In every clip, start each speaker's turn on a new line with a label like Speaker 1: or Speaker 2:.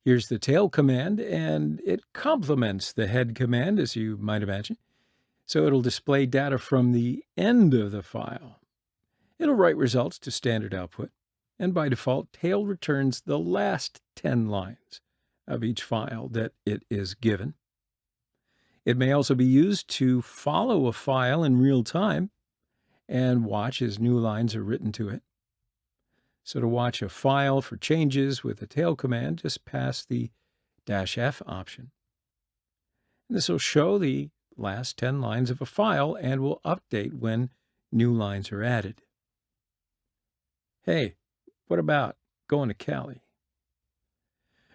Speaker 1: Here's the tail command, and it complements the head command, as you might imagine. So it'll display data from the end of the file. It'll write results to standard output, and by default, tail returns the last 10 lines of each file that it is given. It may also be used to follow a file in real time and watch as new lines are written to it. So to watch a file for changes with the tail command, just pass the -F option. This will show the last 10 lines of a file and will update when new lines are added. Hey, what about going to Cali?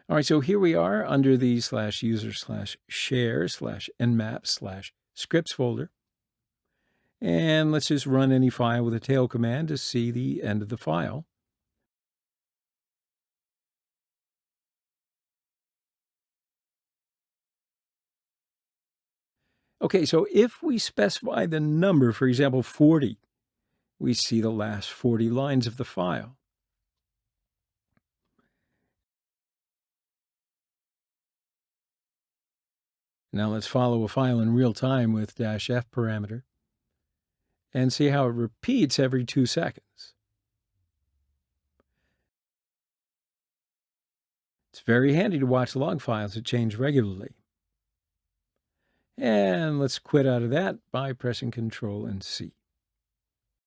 Speaker 1: All right, so here we are under the /user/share/nmap/scripts folder. And let's just run any file with a tail command to see the end of the file. Okay, so if we specify the number, for example, 40, we see the last 40 lines of the file. Now let's follow a file in real time with -F parameter and see how it repeats every 2 seconds. It's very handy to watch log files that change regularly. And let's quit out of that by pressing Control and C.